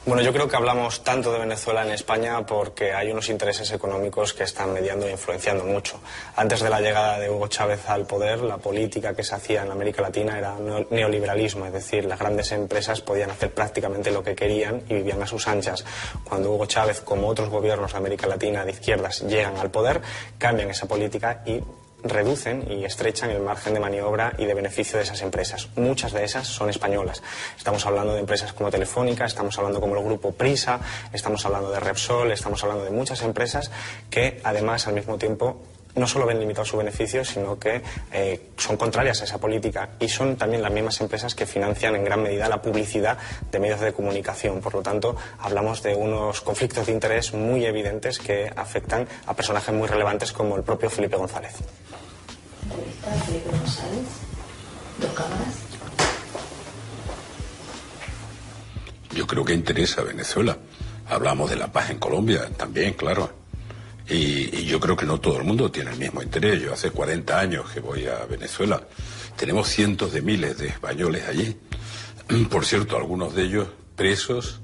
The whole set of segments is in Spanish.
Bueno, yo creo que hablamos tanto de Venezuela en España porque hay unos intereses económicos que están mediando e influenciando mucho. Antes de la llegada de Hugo Chávez al poder, la política que se hacía en América Latina era neoliberalismo, es decir, las grandes empresas podían hacer prácticamente lo que querían y vivían a sus anchas. Cuando Hugo Chávez, como otros gobiernos de América Latina de izquierdas, llegan al poder, cambian esa política y reducen y estrechan el margen de maniobra y de beneficio de esas empresas. Muchas de esas son españolas. Estamos hablando de empresas como Telefónica, estamos hablando como el grupo Prisa, estamos hablando de Repsol, estamos hablando de muchas empresas que además al mismo tiempo no solo ven limitado su beneficio, sino que son contrarias a esa política y son también las mismas empresas que financian en gran medida la publicidad de medios de comunicación. Por lo tanto, hablamos de unos conflictos de interés muy evidentes que afectan a personajes muy relevantes como el propio Felipe González. Entrevista a Felipe González. 2 cámaras. Yo creo que interesa a Venezuela. Hablamos de la paz en Colombia también, claro. Y yo creo que no todo el mundo tiene el mismo interés. Yo hace 40 años que voy a Venezuela. Tenemos cientos de miles de españoles allí. Por cierto, algunos de ellos presos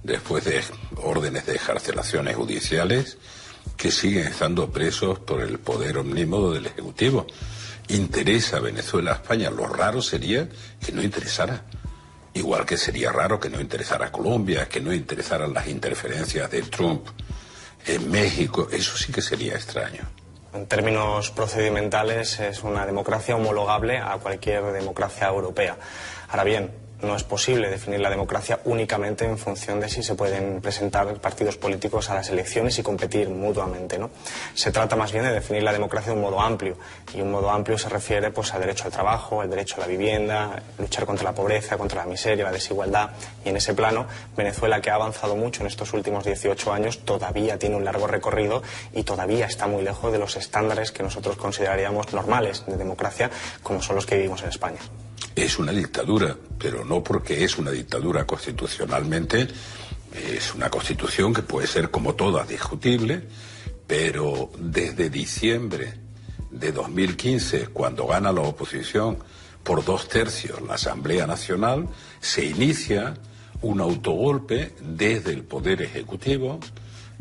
después de órdenes de excarcelaciones judiciales, que siguen estando presos por el poder omnímodo del Ejecutivo. Interesa a Venezuela a España. Lo raro sería que no interesara. Igual que sería raro que no interesara a Colombia, que no interesaran las interferencias de Trump en México. Eso sí que sería extraño. En términos procedimentales es una democracia homologable a cualquier democracia europea. Ahora bien, no es posible definir la democracia únicamente en función de si se pueden presentar partidos políticos a las elecciones y competir mutuamente, ¿no? Se trata más bien de definir la democracia de un modo amplio, y un modo amplio se refiere pues al derecho al trabajo, al derecho a la vivienda, luchar contra la pobreza, contra la miseria, la desigualdad, y en ese plano Venezuela, que ha avanzado mucho en estos últimos 18 años, todavía tiene un largo recorrido y todavía está muy lejos de los estándares que nosotros consideraríamos normales de democracia, como son los que vivimos en España. Es una dictadura, pero no porque es una dictadura constitucionalmente. Es una constitución que puede ser, como todas, discutible, pero desde diciembre de 2015, cuando gana la oposición por 2/3 la Asamblea Nacional, se inicia un autogolpe desde el Poder Ejecutivo,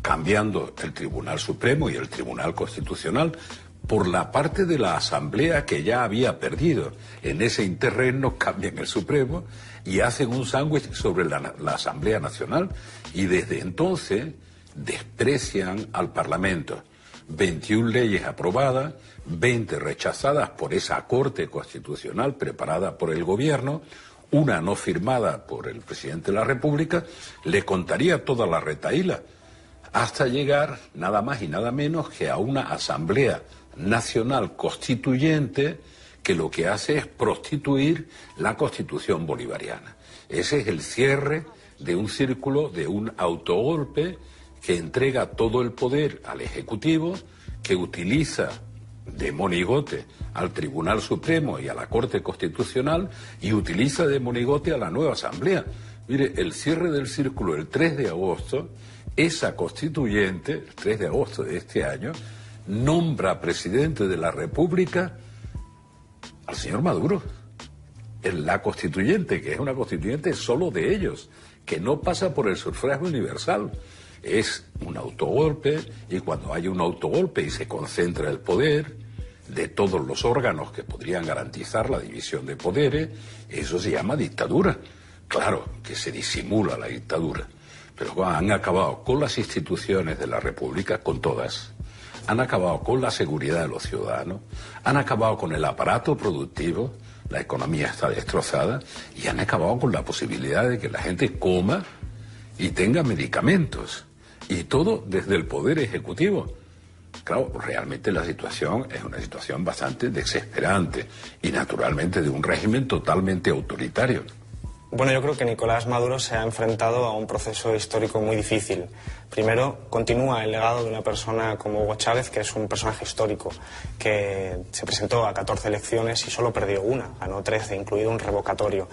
cambiando el Tribunal Supremo y el Tribunal Constitucional por la parte de la Asamblea que ya había perdido. En ese interregno cambian el Supremo y hacen un sándwich sobre la Asamblea Nacional, y desde entonces desprecian al Parlamento. 21 leyes aprobadas, 20 rechazadas por esa Corte Constitucional preparada por el gobierno, una no firmada por el presidente de la República. Le contaría toda la retahíla, hasta llegar nada más y nada menos que a una Asamblea Nacional Constituyente que lo que hace es prostituir la Constitución bolivariana. Ese es el cierre de un círculo, de un autogolpe que entrega todo el poder al Ejecutivo, que utiliza de monigote al Tribunal Supremo y a la Corte Constitucional, y utiliza de monigote a la nueva Asamblea. Mire, el cierre del círculo el 3 de agosto, esa constituyente, el 3 de agosto de este año, nombra presidente de la República al señor Maduro. En la constituyente, que es una constituyente solo de ellos, que no pasa por el sufragio universal. Es un autogolpe, y cuando hay un autogolpe y se concentra el poder de todos los órganos que podrían garantizar la división de poderes, eso se llama dictadura. Claro que se disimula la dictadura, pero han acabado con las instituciones de la República, con todas. Han acabado con la seguridad de los ciudadanos, han acabado con el aparato productivo, la economía está destrozada, y han acabado con la posibilidad de que la gente coma y tenga medicamentos, y todo desde el Poder Ejecutivo. Claro, realmente la situación es una situación bastante desesperante, y naturalmente de un régimen totalmente autoritario. Bueno, yo creo que Nicolás Maduro se ha enfrentado a un proceso histórico muy difícil. Primero, continúa el legado de una persona como Hugo Chávez, que es un personaje histórico, que se presentó a 14 elecciones y solo perdió una, ganó 13, incluido un revocatorio.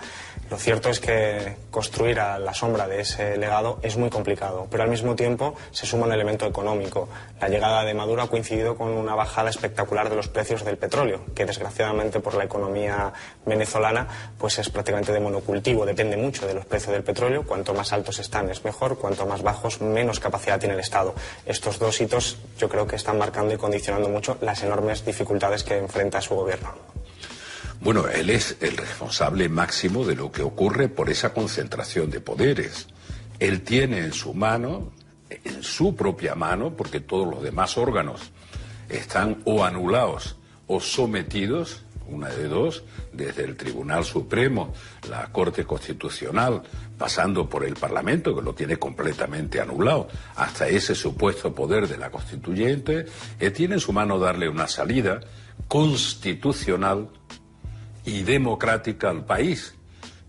Lo cierto es que construir a la sombra de ese legado es muy complicado, pero al mismo tiempo se suma un elemento económico. La llegada de Maduro ha coincidido con una bajada espectacular de los precios del petróleo, que desgraciadamente por la economía venezolana pues es prácticamente de monocultivo, depende mucho de los precios del petróleo. Cuanto más altos están es mejor, cuanto más bajos menos capacidad tiene el Estado. Estos dos hitos yo creo que están marcando y condicionando mucho las enormes dificultades que enfrenta su gobierno. Bueno, él es el responsable máximo de lo que ocurre por esa concentración de poderes. Él tiene en su mano, en su propia mano, porque todos los demás órganos están o anulados o sometidos, una de dos, desde el Tribunal Supremo, la Corte Constitucional, pasando por el Parlamento, que lo tiene completamente anulado, hasta ese supuesto poder de la Constituyente. Él tiene en su mano darle una salida constitucional y democrática al país,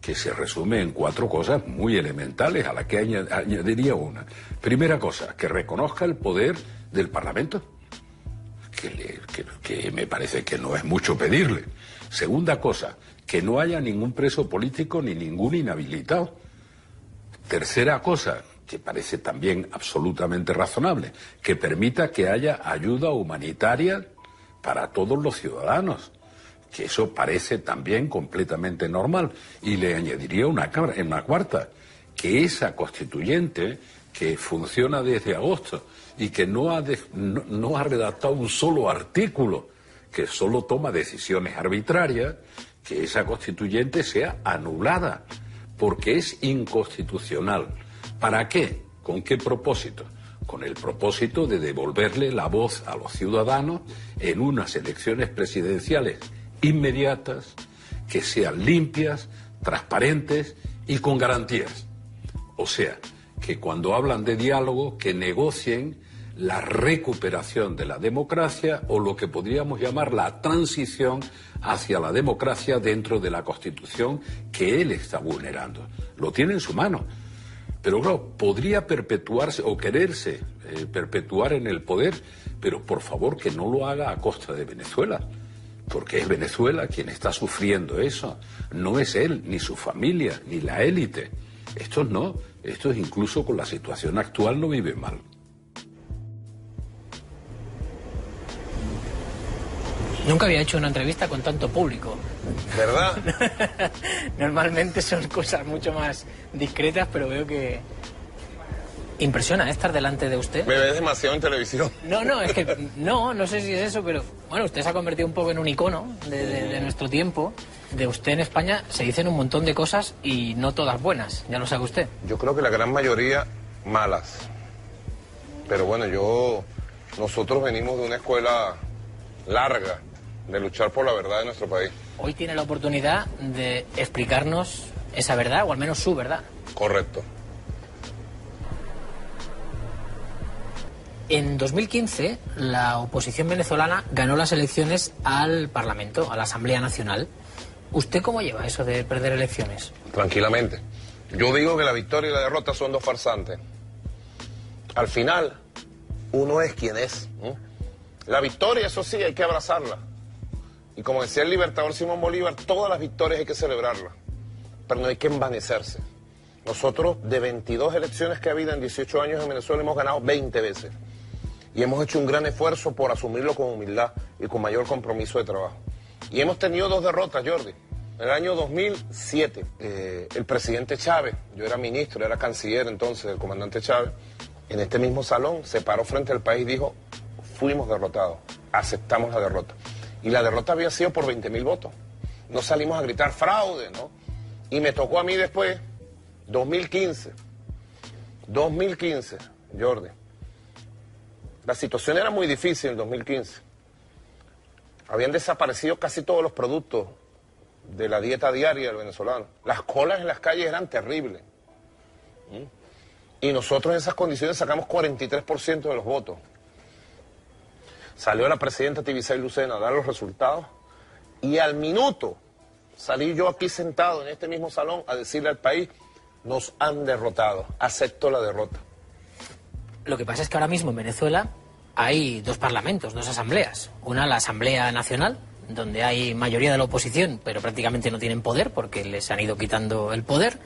que se resume en 4 cosas muy elementales, a las que añadiría una. Primera cosa, que reconozca el poder del Parlamento, que me parece que no es mucho pedirle. Segunda cosa, que no haya ningún preso político ni ningún inhabilitado. Tercera cosa, que parece también absolutamente razonable, que permita que haya ayuda humanitaria para todos los ciudadanos, que eso parece también completamente normal. Y le añadiría una cuarta, que esa constituyente que funciona desde agosto y que no ha redactado un solo artículo, que solo toma decisiones arbitrarias, que esa constituyente sea anulada, porque es inconstitucional. ¿Para qué? ¿Con qué propósito? Con el propósito de devolverle la voz a los ciudadanos en unas elecciones presidenciales inmediatas, que sean limpias, transparentes y con garantías. O sea, que cuando hablan de diálogo, que negocien la recuperación de la democracia, o lo que podríamos llamar la transición hacia la democracia dentro de la Constitución que él está vulnerando. Lo tiene en su mano. Pero claro, podría perpetuarse o quererse perpetuar en el poder, pero por favor que no lo haga a costa de Venezuela, porque es Venezuela quien está sufriendo eso. No es él, ni su familia, ni la élite. Estos no, estos incluso con la situación actual no viven mal. Nunca había hecho una entrevista con tanto público. ¿Verdad? Normalmente son cosas mucho más discretas, pero veo que impresiona estar delante de usted. Me ves demasiado en televisión. No, es que no sé si es eso, pero bueno, usted se ha convertido un poco en un icono de nuestro tiempo. De usted en España se dicen un montón de cosas y no todas buenas, ya lo sabe usted. Yo creo que la gran mayoría malas. Pero bueno, nosotros venimos de una escuela larga de luchar por la verdad de nuestro país. Hoy tiene la oportunidad de explicarnos esa verdad, o al menos su verdad. Correcto. En 2015, la oposición venezolana ganó las elecciones al Parlamento, a la Asamblea Nacional. ¿Usted cómo lleva eso de perder elecciones? Tranquilamente. Yo digo que la victoria y la derrota son dos farsantes. Al final, uno es quien es. La victoria, eso sí, hay que abrazarla. Y como decía el libertador Simón Bolívar, todas las victorias hay que celebrarlas, pero no hay que envanecerse. Nosotros, de 22 elecciones que ha habido en 18 años en Venezuela, hemos ganado 20 veces. Y hemos hecho un gran esfuerzo por asumirlo con humildad y con mayor compromiso de trabajo. Y hemos tenido 2 derrotas, Jordi. En el año 2007, el presidente Chávez, yo era ministro, era canciller entonces del comandante Chávez, en este mismo salón se paró frente al país y dijo: fuimos derrotados, aceptamos la derrota. Y la derrota había sido por 20.000 votos. No salimos a gritar fraude, ¿no? Y me tocó a mí después, 2015, Jordi. La situación era muy difícil en 2015. Habían desaparecido casi todos los productos de la dieta diaria del venezolano. Las colas en las calles eran terribles. Y nosotros en esas condiciones sacamos 43% de los votos. Salió la presidenta Tibisay Lucena a dar los resultados y al minuto salí yo aquí sentado en este mismo salón a decirle al país: nos han derrotado, acepto la derrota. Lo que pasa es que ahora mismo en Venezuela hay dos parlamentos, dos asambleas. Una, la Asamblea Nacional, donde hay mayoría de la oposición, pero prácticamente no tienen poder porque les han ido quitando el poder.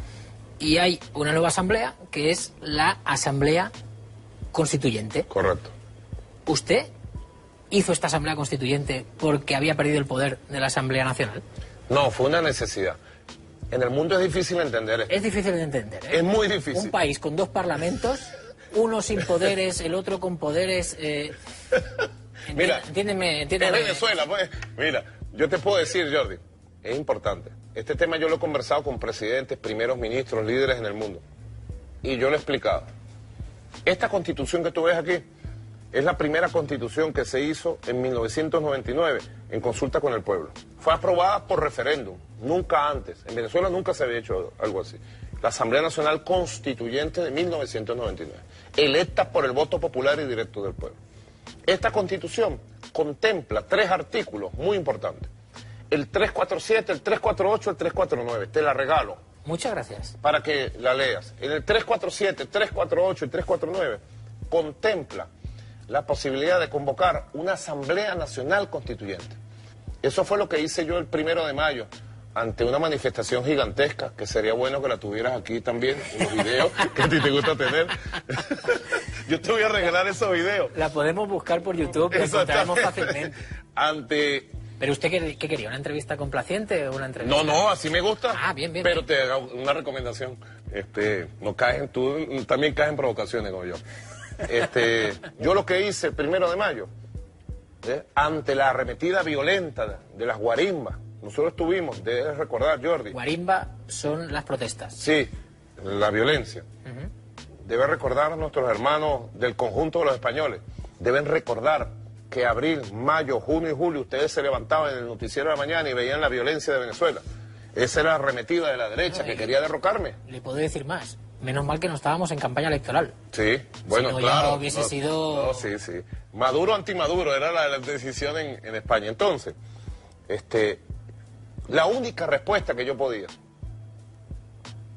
Y hay una nueva asamblea, que es la Asamblea Constituyente. Correcto. ¿Usted hizo esta Asamblea Constituyente porque había perdido el poder de la Asamblea Nacional? No, fue una necesidad. En el mundo es difícil entender esto. Es difícil de entender, ¿eh? Es muy difícil. Un país con dos parlamentos, uno sin poderes, el otro con poderes... Mira, entiéndeme. En Venezuela, pues, mira, yo te puedo decir, Jordi, es importante. Este tema yo lo he conversado con presidentes, primeros ministros, líderes en el mundo. Y yo lo he explicado. Esta constitución que tú ves aquí es la primera constitución que se hizo en 1999 en consulta con el pueblo. Fue aprobada por referéndum, nunca antes. En Venezuela nunca se había hecho algo así. La Asamblea Nacional Constituyente de 1999, electa por el voto popular y directo del pueblo. Esta constitución contempla 3 artículos muy importantes. El 347, el 348, el 349. Te la regalo. Muchas gracias. Para que la leas. En el 347, 348 y 349 contempla la posibilidad de convocar una Asamblea Nacional Constituyente. Eso fue lo que hice yo el 1 de mayo ante una manifestación gigantesca, que sería bueno que la tuvieras aquí también, en los videos que a ti te gusta tener. Yo te voy a regalar esos videos. La podemos buscar por YouTube, la encontraremos fácilmente. ¿Pero usted qué quería? ¿Una entrevista complaciente o una entrevista...? No, así me gusta. Ah, bien. Pero te hago una recomendación. No caes tú también caes en provocaciones como yo. Yo lo que hice el 1 de mayo, ante la arremetida violenta de las guarimbas, nosotros estuvimos, debes recordar, Jordi. Guarimba son las protestas. Sí, la violencia. Debe recordar a nuestros hermanos del conjunto de los españoles. Deben recordar que abril, mayo, junio y julio ustedes se levantaban en el noticiero de la mañana y veían la violencia de Venezuela. Esa era la arremetida de la derecha que quería derrocarme. Le puedo decir más. Menos mal que no estábamos en campaña electoral. Sí, bueno, si no, claro. Ya hubiese sido... No, sí. Maduro anti-Maduro era la decisión en España. Entonces, la única respuesta que yo podía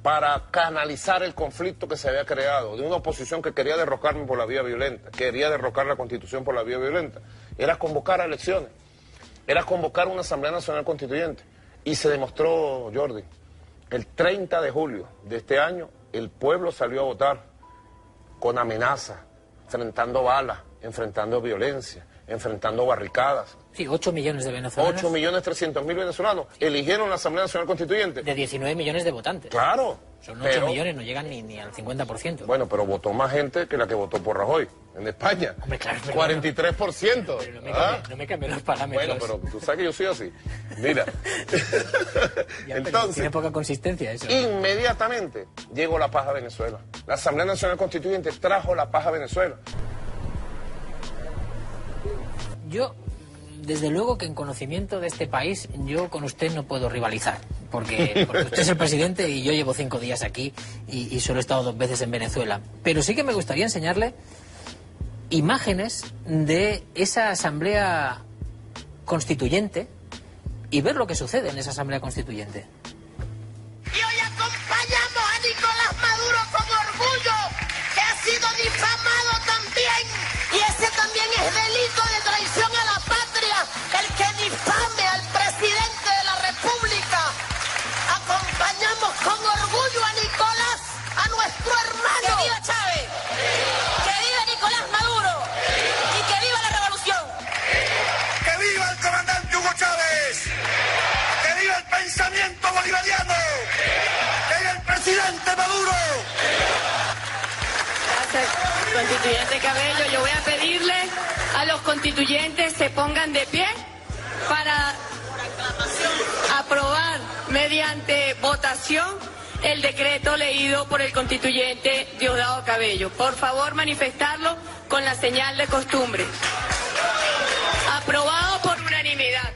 para canalizar el conflicto que se había creado de una oposición que quería derrocarme por la vía violenta, quería derrocar la Constitución por la vía violenta, era convocar a elecciones, era convocar una Asamblea Nacional Constituyente. Y se demostró, Jordi, el 30 de julio de este año, el pueblo salió a votar con amenazas, enfrentando balas, enfrentando violencia, enfrentando barricadas. Sí, 8 millones de venezolanos. 8.300.000 venezolanos eligieron la Asamblea Nacional Constituyente. De 19 millones de votantes. Claro. Son 8 millones, no llegan ni al 50%. Bueno, pero votó más gente que la que votó por Rajoy en España. Hombre, claro, 43%. Pero no me cambien los parámetros. Bueno, pero tú sabes que yo soy así. Mira. Ya, entonces, tiene poca consistencia eso. Inmediatamente llegó la paz a Venezuela. La Asamblea Nacional Constituyente trajo la paz a Venezuela. Yo, desde luego que en conocimiento de este país, yo con usted no puedo rivalizar. Porque usted es el presidente y yo llevo 5 días aquí y solo he estado 2 veces en Venezuela. Pero sí que me gustaría enseñarle imágenes de esa Asamblea Constituyente y ver lo que sucede en esa Asamblea Constituyente. Y hoy acompañamos a Nicolás Maduro con orgullo, que ha sido difamado también, y ese también es delito de traición a la patria, el que difame al presidente de la República. Acompañamos con orgullo a Nicolás, a nuestro hermano. ¡Que viva Chávez! ¡Que viva Nicolás Maduro! ¡Y que viva la revolución! ¡Que viva el comandante Hugo Chávez! ¡Que viva el pensamiento bolivariano! ¡Que viva el presidente Maduro! Gracias, constituyente Cabello. Yo voy a pedirle a los constituyentes se pongan de pie para aprobar mediante votación el decreto leído por el constituyente Diosdado Cabello. Por favor, manifestarlo con la señal de costumbre. Aprobado por unanimidad.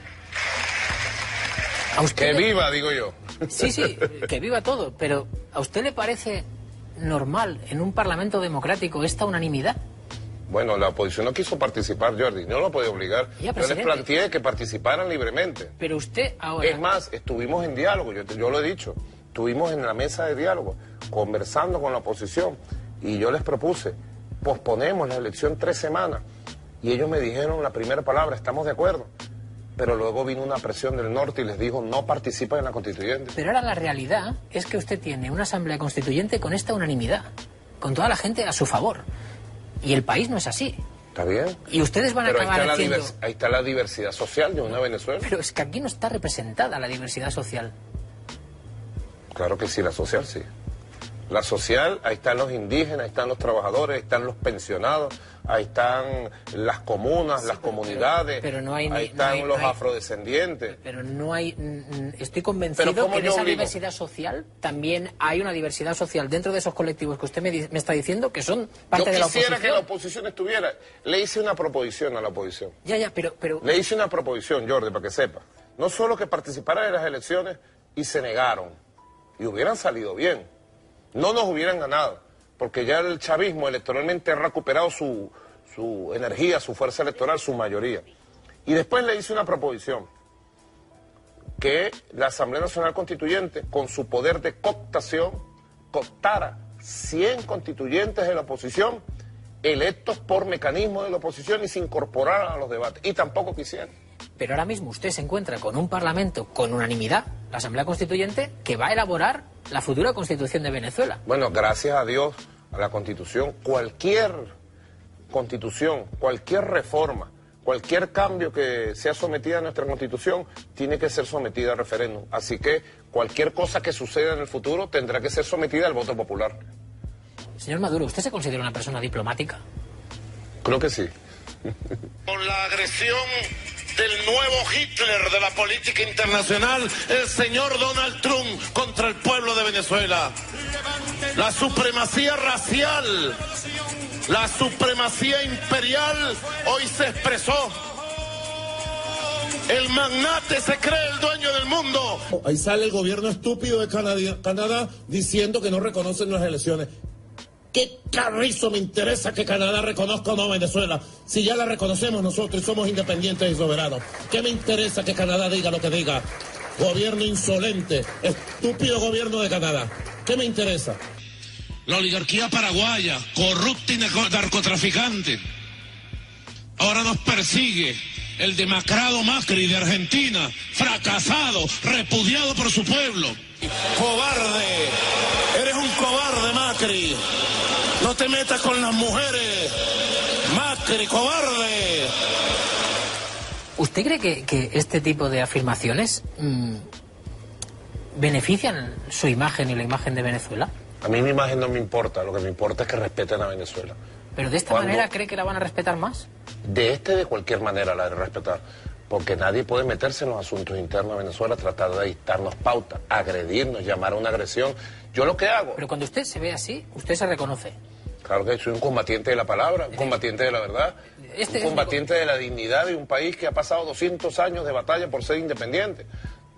¿A usted Que viva, digo yo. Sí, que viva todo. Pero ¿a usted le parece normal en un parlamento democrático esta unanimidad? Bueno, la oposición no quiso participar, Jordi, no lo podía obligar. Ya, yo les planteé que participaran libremente. Pero usted ahora... Es más, estuvimos en diálogo, yo lo he dicho, estuvimos en la mesa de diálogo, conversando con la oposición, y yo les propuse posponemos la elección 3 semanas. Y ellos me dijeron la primera palabra, estamos de acuerdo. Pero luego vino una presión del norte y les dijo, no participan en la constituyente. Pero ahora la realidad es que usted tiene una asamblea constituyente con esta unanimidad, con toda la gente a su favor. Y el país no es así. ¿Está bien? Y ustedes van a acabar haciendo... Ahí está la diversidad social de una Venezuela. Pero es que aquí no está representada la diversidad social. Claro que sí, la social sí. La social, ahí están los indígenas, ahí están los trabajadores, ahí están los pensionados, ahí están las comunas, las comunidades, pero no hay, ahí están los afrodescendientes. Pero no hay... Estoy convencido que en esa diversidad social también hay una diversidad social dentro de esos colectivos que usted me está diciendo que son parte de la oposición. Yo quisiera que la oposición estuviera. Le hice una proposición a la oposición. Ya, pero... Le hice una proposición, Jordi, para que sepa. No solo que participara en las elecciones y se negaron. Y hubieran salido bien. No nos hubieran ganado, porque ya el chavismo electoralmente ha recuperado su energía, su fuerza electoral, su mayoría. Y después le hice una proposición, que la Asamblea Nacional Constituyente, con su poder de cooptación, cooptara 100 constituyentes de la oposición, electos por mecanismo de la oposición y se incorporaran a los debates. Y tampoco quisieron. Pero ahora mismo usted se encuentra con un parlamento con unanimidad, la Asamblea Constituyente, que va a elaborar la futura Constitución de Venezuela. Bueno, gracias a Dios, a la Constitución, cualquier Constitución, cualquier reforma, cualquier cambio que sea sometida a nuestra Constitución, tiene que ser sometida a referéndum. Así que cualquier cosa que suceda en el futuro tendrá que ser sometida al voto popular. Señor Maduro, ¿usted se considera una persona diplomática? Creo que sí. Con la agresión del nuevo Hitler de la política internacional, el señor Donald Trump contra el pueblo de Venezuela. La supremacía racial, la supremacía imperial hoy se expresó. El magnate se cree el dueño del mundo. Ahí sale el gobierno estúpido de Canadá diciendo que no reconocen las elecciones. ¿Qué carrizo me interesa que Canadá reconozca o no Venezuela? Si ya la reconocemos nosotros y somos independientes y soberanos. ¿Qué me interesa que Canadá diga lo que diga? Gobierno insolente, estúpido gobierno de Canadá. ¿Qué me interesa? La oligarquía paraguaya, corrupta y narcotraficante. Ahora nos persigue el demacrado Macri de Argentina, fracasado, repudiado por su pueblo. Cobarde, eres un cobarde, Macri. No te metas con las mujeres, Macri, cobarde. ¿Usted cree que este tipo de afirmaciones benefician su imagen y la imagen de Venezuela? A mí mi imagen no me importa, lo que me importa es que respeten a Venezuela. ¿Pero de esta manera cree que la van a respetar más? De cualquier manera la de respetar. Porque nadie puede meterse en los asuntos internos de Venezuela, tratar de dictarnos pautas, agredirnos, llamar a una agresión. Yo lo que hago... Pero cuando usted se ve así, usted se reconoce. Claro que soy un combatiente de la palabra, un combatiente de la verdad, un combatiente de la dignidad de un país que ha pasado 200 años de batalla por ser independiente.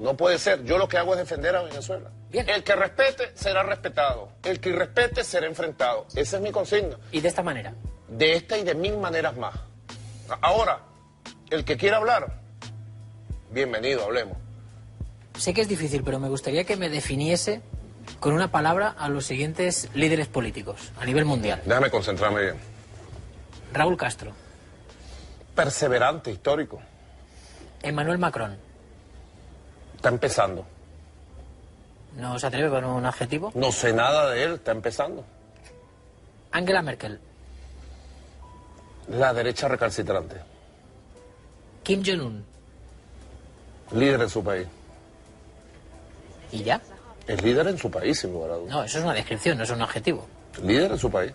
No puede ser. Yo lo que hago es defender a Venezuela. Bien. El que respete será respetado. El que irrespete será enfrentado. Esa es mi consigna. ¿Y de esta manera? De esta y de 1000 maneras más. Ahora, el que quiera hablar, bienvenido, hablemos. Sé que es difícil, pero me gustaría que me definiese con una palabra a los siguientes líderes políticos a nivel mundial. Déjame concentrarme bien. Raúl Castro. Perseverante, histórico. Emmanuel Macron. Está empezando. ¿No se atreve con un adjetivo? No sé nada de él, está empezando. Angela Merkel. La derecha recalcitrante. Kim Jong-un. Líder en su país. ¿Y ya? Es líder en su país, sin lugar a dudas. No, eso es una descripción, no es un adjetivo. Líder en su país.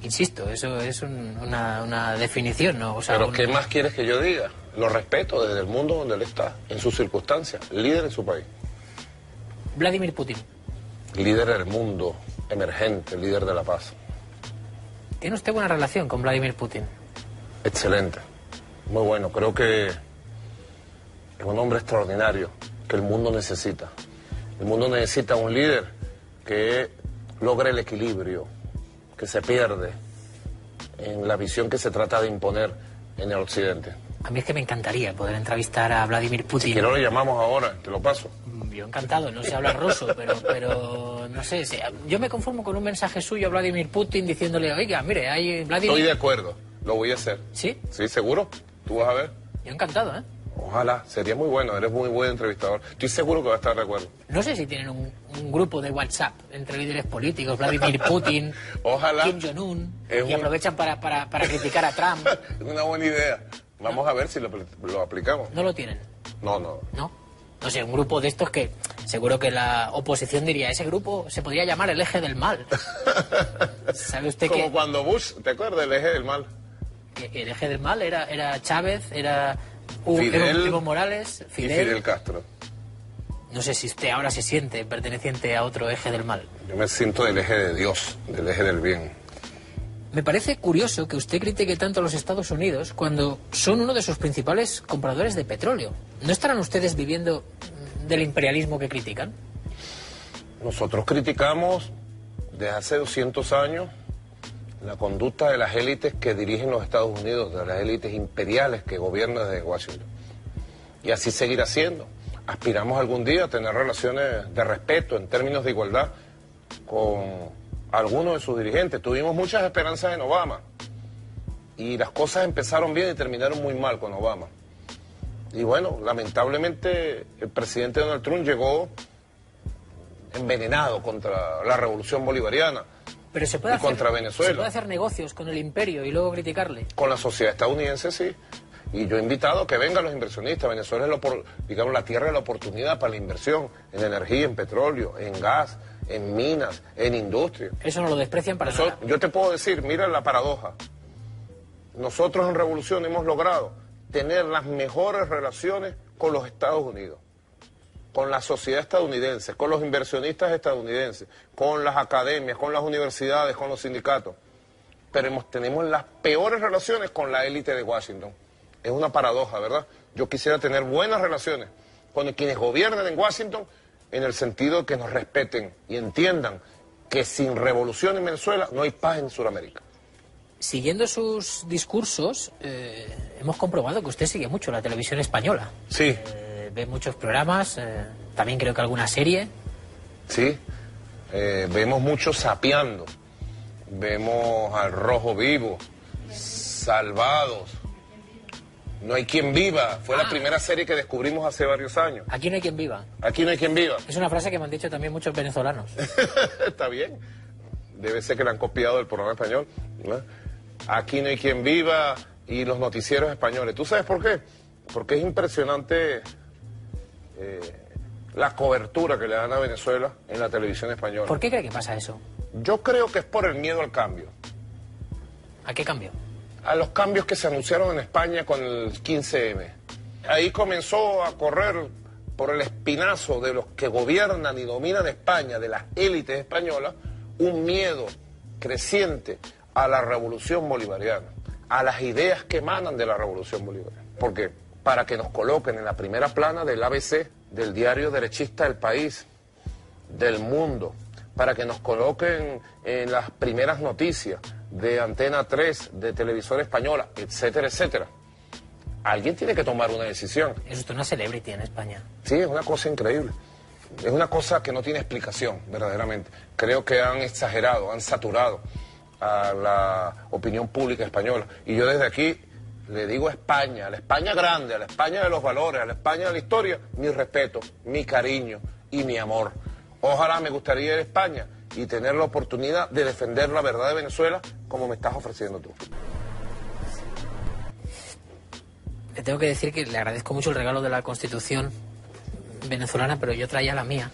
Insisto, eso es una definición, ¿no? O sea, pero ¿qué más quieres que yo diga? Lo respeto desde el mundo donde él está, en sus circunstancias. Líder en su país. Vladimir Putin. Líder del mundo, emergente, líder de la paz. ¿Tiene usted buena relación con Vladimir Putin? Excelente. Muy bueno. Creo que es un hombre extraordinario que el mundo necesita. El mundo necesita un líder que logre el equilibrio, que se pierde en la visión que se trata de imponer en el occidente. A mí es que me encantaría poder entrevistar a Vladimir Putin. Si quiero lo llamamos ahora, te lo paso. Yo encantado, no sé hablar ruso, pero no sé. Yo me conformo con un mensaje suyo a Vladimir Putin diciéndole, oiga, mire, hay Vladimir... Estoy de acuerdo, lo voy a hacer. ¿Sí? Sí, seguro. Tú vas a ver. Yo encantado, ¿eh? Ojalá, sería muy bueno, eres muy buen entrevistador. Estoy seguro que va a estar de acuerdo. No sé si tienen un grupo de WhatsApp entre líderes políticos, Vladimir Putin, Ojalá. Kim Jong-un, y aprovechan para criticar a Trump. Es una buena idea. Vamos a ver si lo aplicamos. ¿No lo tienen? No. ¿No? No sé, un grupo de estos que seguro que la oposición diría, ese grupo se podría llamar el eje del mal. ¿Sabe usted Como que cuando Bush, ¿te acuerdas del eje del mal? que el eje del mal era Chávez, era Fidel, Evo Morales, y Fidel Castro? No sé si usted ahora se siente perteneciente a otro eje del mal. Yo me siento del eje de Dios, del eje del bien. Me parece curioso que usted critique tanto a los Estados Unidos cuando son uno de sus principales compradores de petróleo. ¿No estarán ustedes viviendo del imperialismo que critican? Nosotros criticamos desde hace 200 años la conducta de las élites que dirigen los Estados Unidos, de las élites imperiales que gobiernan desde Washington. Y así seguirá siendo. Aspiramos algún día a tener relaciones de respeto en términos de igualdad con algunos de sus dirigentes. Tuvimos muchas esperanzas en Obama y las cosas empezaron bien y terminaron muy mal con Obama. Y bueno, lamentablemente el presidente Donald Trump llegó envenenado contra la revolución bolivariana. Pero se puede contra Venezuela. ¿Se puede hacer negocios con el imperio y luego criticarle? Con la sociedad estadounidense, sí. Y yo he invitado a que vengan los inversionistas. Venezuela es, digamos, la tierra de la oportunidad para la inversión en energía, en petróleo, en gas, en minas, en industria. Eso no lo desprecian para nada. Yo te puedo decir, mira la paradoja. Nosotros en Revolución hemos logrado tener las mejores relaciones con los Estados Unidos, con la sociedad estadounidense, con los inversionistas estadounidenses, con las academias, con las universidades, con los sindicatos. Pero tenemos las peores relaciones con la élite de Washington. Es una paradoja, ¿verdad? Yo quisiera tener buenas relaciones con quienes gobiernan en Washington en el sentido de que nos respeten y entiendan que sin revolución en Venezuela no hay paz en Sudamérica. Siguiendo sus discursos, hemos comprobado que usted sigue mucho la televisión española. Sí. Ve muchos programas, también creo que alguna serie. Sí, vemos mucho Sapeando, vemos al Rojo Vivo, Salvados, No hay quien viva, fue la primera serie que descubrimos hace varios años. Aquí no hay quien viva. Aquí no hay quien viva. Es una frase que me han dicho también muchos venezolanos. Está bien, debe ser que la han copiado del programa español, ¿no? Aquí no hay quien viva y los noticieros españoles. ¿Tú sabes por qué? Porque es impresionante la cobertura que le dan a Venezuela en la televisión española. ¿Por qué cree que pasa eso? Yo creo que es por el miedo al cambio. ¿A qué cambio? A los cambios que se anunciaron en España con el 15M. Ahí comenzó a correr por el espinazo de los que gobiernan y dominan España, de las élites españolas, un miedo creciente a la revolución bolivariana, a las ideas que emanan de la revolución bolivariana. ¿Por qué? Para que nos coloquen en la primera plana del ABC, del diario derechista del país, del mundo, para que nos coloquen en las primeras noticias de Antena 3, de Televisora Española, etcétera, etcétera. Alguien tiene que tomar una decisión. Eso es una celebrity en España. Sí, es una cosa increíble. Es una cosa que no tiene explicación, verdaderamente. Creo que han exagerado, han saturado a la opinión pública española. Y yo desde aquí le digo a España, a la España grande, a la España de los valores, a la España de la historia, mi respeto, mi cariño y mi amor. Ojalá me gustaría ir a España y tener la oportunidad de defender la verdad de Venezuela como me estás ofreciendo tú. Le tengo que decir que le agradezco mucho el regalo de la Constitución venezolana, pero yo traía la mía.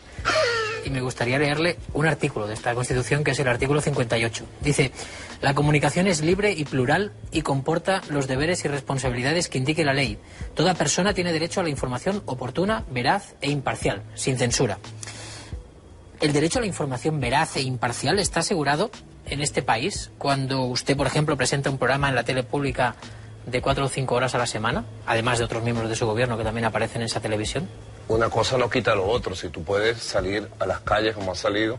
Y me gustaría leerle un artículo de esta Constitución, que es el artículo 58. Dice: la comunicación es libre y plural y comporta los deberes y responsabilidades que indique la ley. Toda persona tiene derecho a la información oportuna, veraz e imparcial, sin censura. ¿El derecho a la información veraz e imparcial está asegurado en este país cuando usted, por ejemplo, presenta un programa en la tele pública de 4 o 5 horas a la semana, además de otros miembros de su gobierno que también aparecen en esa televisión? Una cosa no quita lo otro. Si tú puedes salir a las calles como ha salido,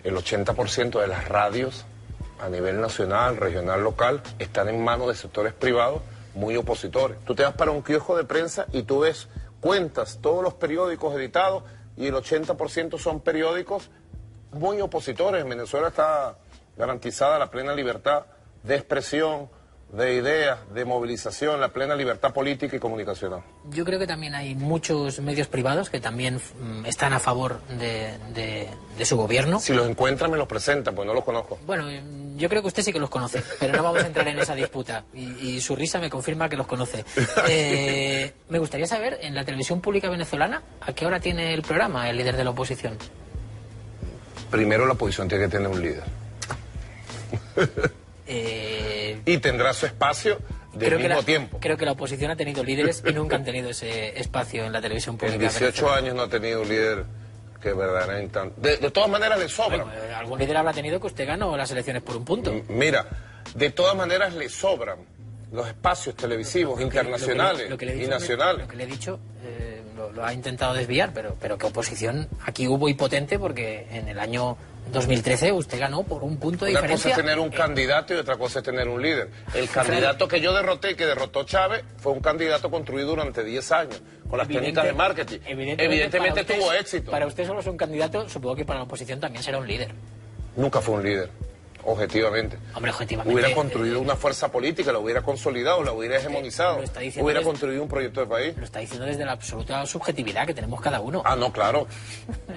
el 80% de las radios a nivel nacional, regional, local, están en manos de sectores privados muy opositores. Tú te vas para un kiosco de prensa y tú ves, cuentas todos los periódicos editados y el 80% son periódicos muy opositores. En Venezuela está garantizada la plena libertad de expresión, de ideas, de movilización, la plena libertad política y comunicacional. Yo creo que también hay muchos medios privados que también están a favor de su gobierno. Si los encuentran me los presentan, pues no los conozco. Bueno, yo creo que usted sí que los conoce, pero no vamos a entrar en esa disputa. Y su risa me confirma que los conoce. Me gustaría saber, en la televisión pública venezolana, ¿a qué hora tiene el programa el líder de la oposición? Primero la oposición tiene que tener un líder. Y tendrá su espacio del mismo tiempo. Creo que la oposición ha tenido líderes y nunca han tenido ese espacio en la televisión pública. En 18 años no ha tenido un líder que verdaderamente... De todas maneras le sobra. Bueno, algún líder habrá tenido que usted ganó las elecciones por un punto. Mira, de todas maneras le sobran los espacios televisivos internacionales y nacionales. Lo que le he dicho lo ha intentado desviar, pero que oposición aquí hubo y potente, porque en el año 2013 usted ganó por un punto de diferencia. Una cosa es tener un candidato y otra cosa es tener un líder. El candidato que yo derroté y que derrotó Chávez fue un candidato construido durante 10 años, con las técnicas de marketing. Evidentemente tuvo éxito. Para usted solo es un candidato, supongo que para la oposición también será un líder. Nunca fue un líder. Objetivamente. Hombre, objetivamente. Hubiera construido una fuerza política, la hubiera consolidado, la hubiera hegemonizado, hubiera construido un proyecto de país. Lo está diciendo desde la absoluta subjetividad que tenemos cada uno. Ah, no, claro.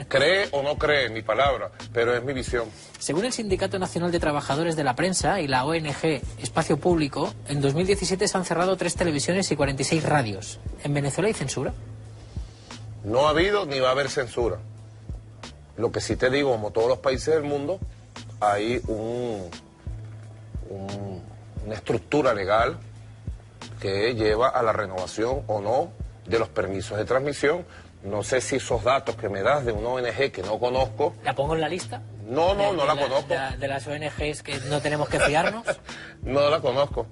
Cree o no cree, mi palabra, pero es mi visión. Según el Sindicato Nacional de Trabajadores de la Prensa y la ONG Espacio Público, en 2017 se han cerrado 3 televisiones y 46 radios. ¿En Venezuela hay censura? No ha habido ni va a haber censura. Lo que sí te digo, como todos los países del mundo, hay una estructura legal que lleva a la renovación o no de los permisos de transmisión. No sé si esos datos que me das de una ONG que no conozco... ¿La pongo en la lista? No la conozco. De las ONGs que no tenemos que fiarnos. No la conozco.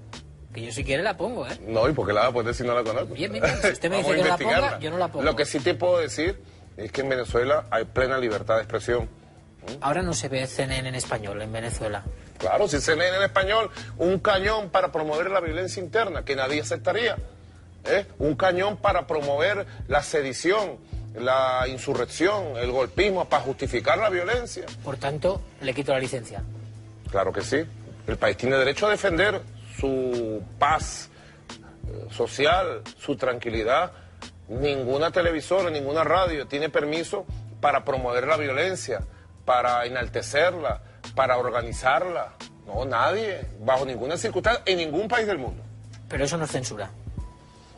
Que yo si quiere la pongo, ¿eh? No, ¿y por qué la va a poner si no la conozco? Bien, si usted me dice que no la ponga, yo no la pongo. Lo que sí te puedo decir es que en Venezuela hay plena libertad de expresión. Ahora no se ve CNN en español en Venezuela. Claro, si CNN en español, un cañón para promover la violencia interna, que nadie aceptaría. Un cañón para promover la sedición, la insurrección, el golpismo, para justificar la violencia. Por tanto, le quito la licencia. Claro que sí. El país tiene derecho a defender su paz social, su tranquilidad. Ninguna televisora, ninguna radio tiene permiso para promover la violencia, para enaltecerla, para organizarla. No, nadie, bajo ninguna circunstancia, en ningún país del mundo. Pero eso no es censura.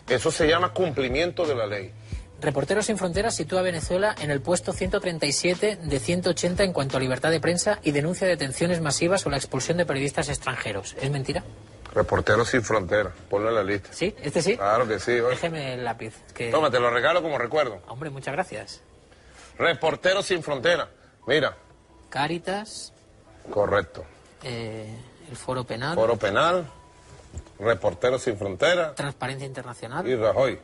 Eso se llama cumplimiento de la ley. Reporteros Sin Fronteras sitúa a Venezuela en el puesto 137 de 180 en cuanto a libertad de prensa y denuncia detenciones masivas o la expulsión de periodistas extranjeros. ¿Es mentira? Reporteros Sin Fronteras, ponlo en la lista. ¿Sí? ¿Este sí? Claro que sí. Déjeme el lápiz. Toma, te lo regalo como recuerdo. Hombre, muchas gracias. Reporteros Sin Fronteras. Mira. Cáritas. Correcto. El Foro Penal. Foro Penal. Reporteros Sin Fronteras. Transparencia Internacional. Y Rajoy.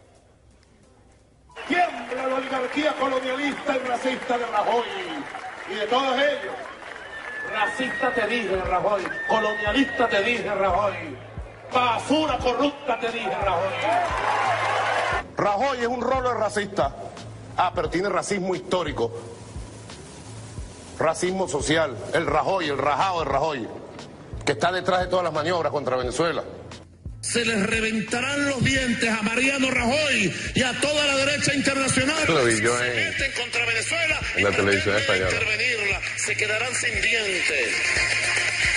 Tiembla la oligarquía colonialista y racista de Rajoy y de todos ellos. Racista te dije, Rajoy. Colonialista te dije, Rajoy. Basura corrupta te dije, Rajoy. Rajoy es un rolo de racista. Ah, pero tiene racismo histórico. Racismo social. El Rajoy, el rajado de Rajoy, que está detrás de todas las maniobras contra Venezuela. Se les reventarán los dientes a Mariano Rajoy y a toda la derecha internacional. Lo vi yo se meten contra Venezuela en la televisión española. Intervenirla, se quedarán sin dientes.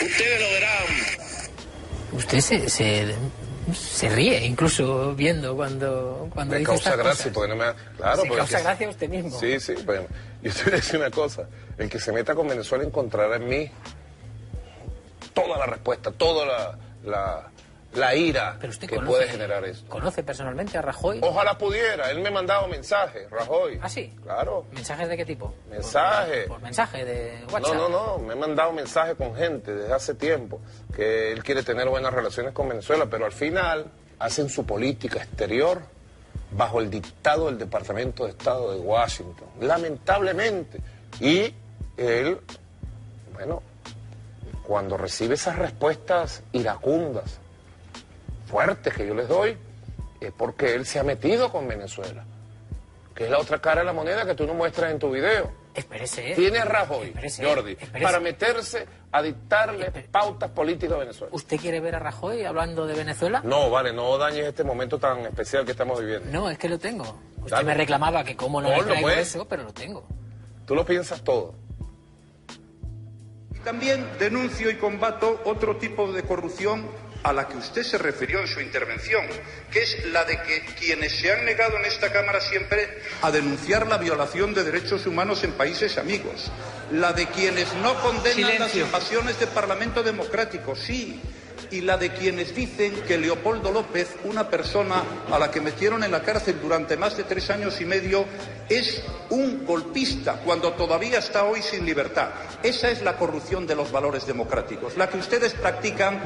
Ustedes lo verán. Usted se ríe incluso viendo cuando me dice causa estas gracia cosas. porque no me claro, se causa gracia a usted mismo. Sí, bueno, yo te voy a decir una cosa, el que se meta con Venezuela encontrará en mí toda la respuesta, toda la ira que puede generar eso. ¿Conoce personalmente a Rajoy? Ojalá pudiera, él me ha mandado mensajes, Rajoy. ¿Ah, sí? Claro. ¿Mensajes de qué tipo? Mensajes. ¿Por mensaje de WhatsApp? No, me ha mandado mensajes con gente desde hace tiempo, que él quiere tener buenas relaciones con Venezuela, pero al final hacen su política exterior bajo el dictado del Departamento de Estado de Washington, lamentablemente. Y él, bueno, cuando recibe esas respuestas iracundas, fuertes que yo les doy, es porque él se ha metido con Venezuela. que es la otra cara de la moneda que tú no muestras en tu video. Espérese, Tiene a Rajoy, Jordi, espérese. para meterse a dictarle pautas políticas a Venezuela. ¿Usted quiere ver a Rajoy hablando de Venezuela? No, vale, no dañes este momento tan especial que estamos viviendo. No, es que lo tengo. Usted Dale. me reclamaba que cómo no le Ponlo, traigo pues. eso, pero lo tengo. Tú lo piensas todo. También denuncio y combato otro tipo de corrupción a la que usted se refirió en su intervención, que es la de que quienes se han negado en esta Cámara siempre a denunciar la violación de derechos humanos en países amigos, la de quienes no condenan las invasiones de Parlamento democrático, sí, y la de quienes dicen que Leopoldo López, una persona a la que metieron en la cárcel durante más de 3 años y medio, es un golpista cuando todavía está hoy sin libertad. Esa es la corrupción de los valores democráticos, la que ustedes practican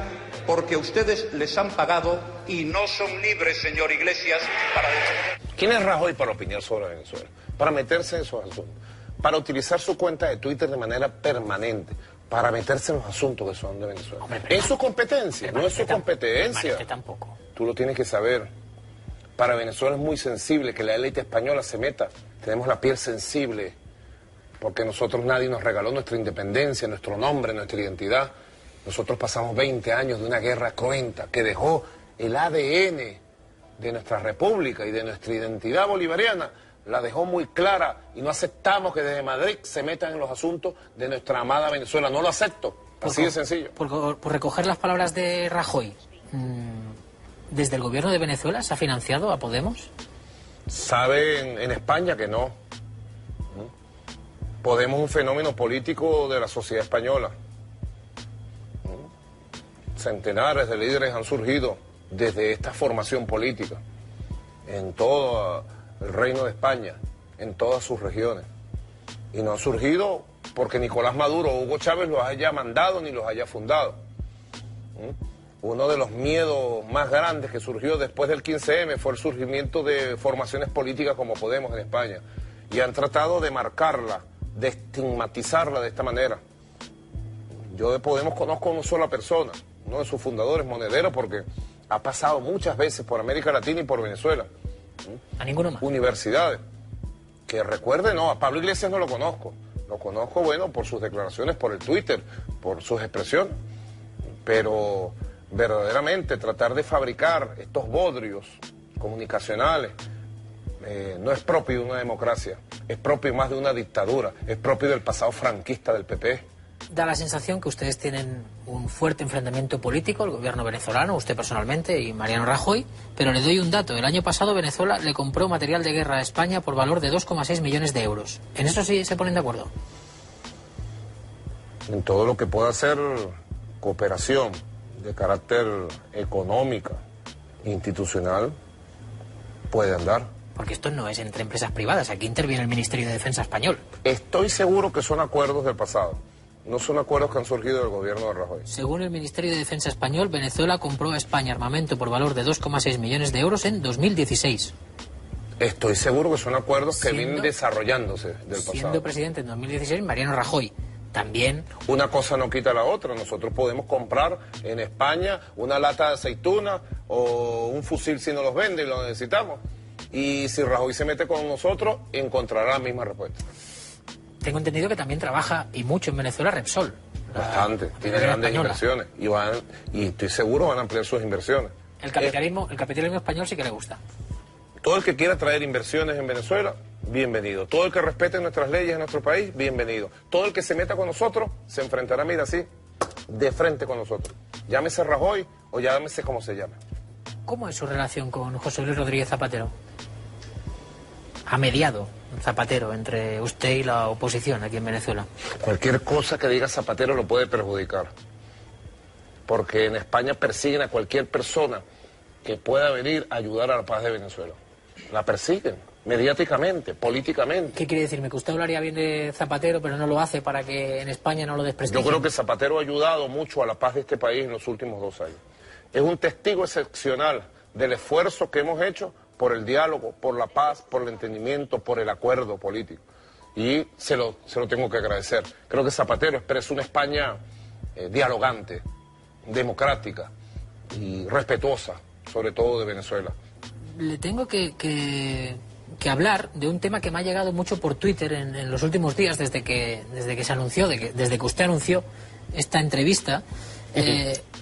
porque ustedes les han pagado y no son libres, señor Iglesias, para defender. ¿Quién es Rajoy para opinar sobre Venezuela? Para meterse en esos asuntos, para utilizar su cuenta de Twitter de manera permanente, para meterse en los asuntos que son de Venezuela. Hombre, es su competencia, no es su competencia. Usted tampoco. Tú lo tienes que saber. Para Venezuela es muy sensible que la élite española se meta. Tenemos la piel sensible, porque nosotros nadie nos regaló nuestra independencia, nuestro nombre, nuestra identidad. Nosotros pasamos 20 años de una guerra cruenta que dejó el ADN de nuestra república y de nuestra identidad bolivariana, la dejó muy clara, y no aceptamos que desde Madrid se metan en los asuntos de nuestra amada Venezuela. No lo acepto, así de sencillo. Por recoger las palabras de Rajoy, ¿desde el gobierno de Venezuela se ha financiado a Podemos? Saben en España que no. Podemos es un fenómeno político de la sociedad española. Centenares de líderes han surgido desde esta formación política en todo el Reino de España, en todas sus regiones. Y no han surgido porque Nicolás Maduro o Hugo Chávez los haya mandado ni los haya fundado. Uno de los miedos más grandes que surgió después del 15M fue el surgimiento de formaciones políticas como Podemos en España. Y han tratado de marcarla, de estigmatizarla de esta manera. Yo de Podemos conozco a una sola persona, uno de sus fundadores, Monedero, porque ha pasado muchas veces por América Latina y por Venezuela. ¿A ninguno más? Universidades. Que recuerde, no, a Pablo Iglesias no lo conozco. Lo conozco, bueno, por sus declaraciones, por el Twitter, por sus expresiones. Pero verdaderamente tratar de fabricar estos bodrios comunicacionales no es propio de una democracia, es propio más de una dictadura, es propio del pasado franquista del PP. Da la sensación que ustedes tienen un fuerte enfrentamiento político, el gobierno venezolano, usted personalmente y Mariano Rajoy, pero le doy un dato. El año pasado Venezuela le compró material de guerra a España por valor de 2,6 millones de euros. ¿En eso sí se ponen de acuerdo? En todo lo que pueda ser cooperación de carácter económica, institucional, puede andar. Porque esto no es entre empresas privadas, aquí interviene el Ministerio de Defensa español. Estoy seguro que son acuerdos del pasado. No son acuerdos que han surgido del gobierno de Rajoy. Según el Ministerio de Defensa español, Venezuela compró a España armamento por valor de 2,6 millones de euros en 2016. Estoy seguro que son acuerdos que vienen desarrollándose del pasado. Siendo presidente en 2016, Mariano Rajoy. También... Una cosa no quita la otra. Nosotros podemos comprar en España una lata de aceituna o un fusil si no los vende y lo necesitamos. Y si Rajoy se mete con nosotros, encontrará la misma respuesta. Tengo entendido que también trabaja, y mucho en Venezuela, Repsol. Bastante, tiene grandes inversiones y estoy seguro van a ampliar sus inversiones. El capitalismo español sí que le gusta. Todo el que quiera traer inversiones en Venezuela, bienvenido. Todo el que respete nuestras leyes en nuestro país, bienvenido. Todo el que se meta con nosotros, se enfrentará, mira, así, de frente con nosotros. Llámese Rajoy o llámese como se llame. ¿Cómo es su relación con José Luis Rodríguez Zapatero? ¿Ha mediado Zapatero entre usted y la oposición aquí en Venezuela? Cualquier cosa que diga Zapatero lo puede perjudicar. Porque en España persiguen a cualquier persona que pueda venir a ayudar a la paz de Venezuela. La persiguen, mediáticamente, políticamente. ¿Qué quiere decirme? ¿Que usted hablaría bien de Zapatero, pero no lo hace para que en España no lo desprestigien? Yo creo que Zapatero ha ayudado mucho a la paz de este país en los últimos 2 años. Es un testigo excepcional del esfuerzo que hemos hecho por el diálogo, por la paz, por el entendimiento, por el acuerdo político. Y se lo tengo que agradecer. Creo que Zapatero expresa una España dialogante, democrática y respetuosa, sobre todo de Venezuela. Le tengo que que hablar de un tema que me ha llegado mucho por Twitter en los últimos días, desde que se anunció, desde que usted anunció esta entrevista.